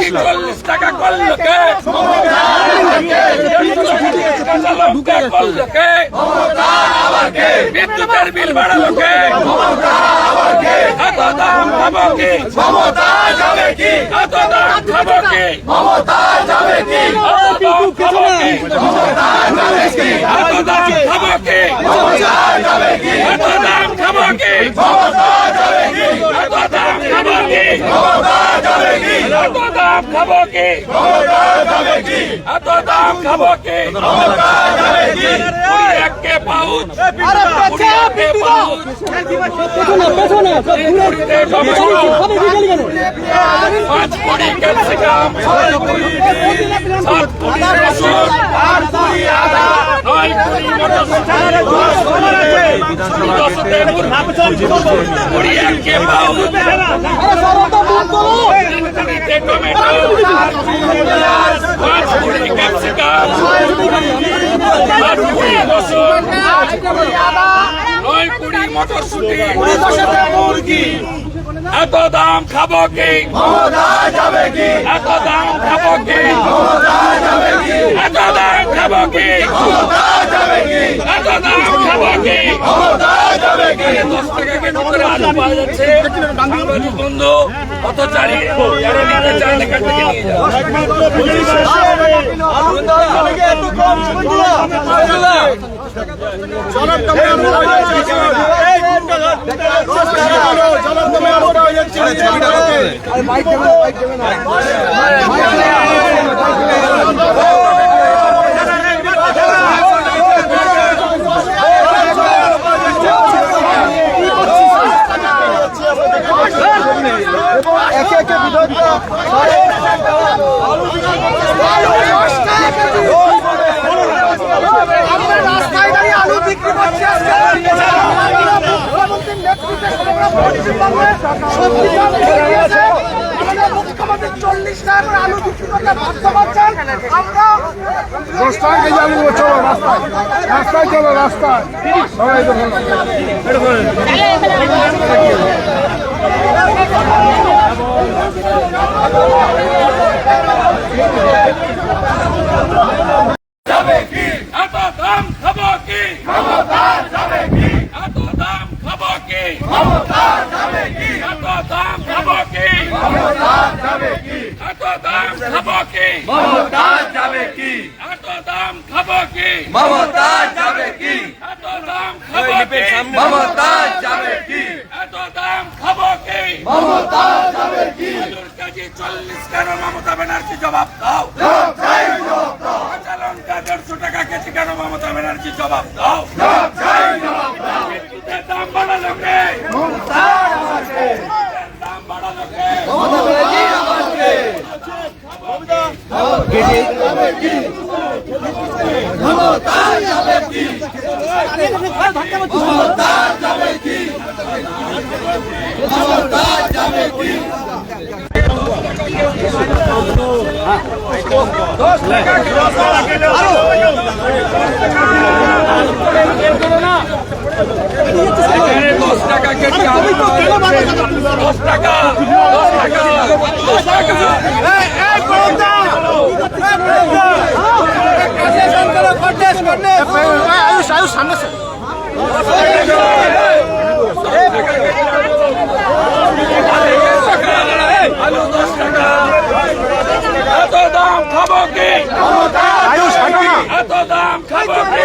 আসলো? 40 টাকা করলো কে? বিদ্যুতের বিল বাড়ালো কে? এত দাম খাবো কি? এত দাম খাবো কি? এত দাম খাবো কি? এত দাম খাবো কি? এত দাম খাবো কি? এত দাম খাবো কি? এত দাম খাবো কি? এত দাম খাবো কি? কে পাউচ কে পাউচ পাঁচ কোটি ক্যাপসিকাম 7 কোটি রসুন 9 কোটি মটরশুঁটি কে পাউচ টমেটো 5 কোটি ক্যাপসিকাম 8 কোটি রসুন 9 কোটি মটরশুঁটি মুরগি এত দাম খাবো কি? এত দাম খাবো কি? এত দাম খাবো কি? এত দাম খাবো কি? 10 টাকা কেজি করে আলু পাওয়া যাচ্ছে বন্ধু কত চারি যারা নিতে চান এখান থেকে নিয়ে একে একে আমরা রাস্তায় দাঁড়িয়ে আলু বিক্রি করছি মুখ্যমন্ত্রীর নেতৃত্বে মুখ্যমন্ত্রী 40 টাকা করে আলু বিক্রি করতে বাধ্য করছেন। আমরা 10 টাকা কেজি আলু চলো রাস্তায় চলো রাস্তায় সবাই যাবে কি? এত দাম খাবো কি? যাবে কি? এত দাম খাবো কি? যাবে কি? এত দাম খাবো কি? যাবে কি? এত দাম খাবো কি? যাবে কি? এত দাম খাবো কি? যাবে কি? এত দাম খাবো কি? যাবে কি? এত দাম খাবো কি? যাবে কি? আলুর কেজি 40 কেন মমতা ব্যানার্জি জবাব দাও। কাঁচা লঙ্কা 150 টাকা কেজি কেন মমতা ব্যানার্জি জবাব দাও। বিদ্যুতের দাম বাড়ালো কে? দাম বাড়ালো কে? এখানে 10 টাকা কেজি আলু 10 টাকা 10 টাকা 10 টাকা সামনে আলু 10 টাকা এত দাম খাবো কি? এত দাম খাবো কি?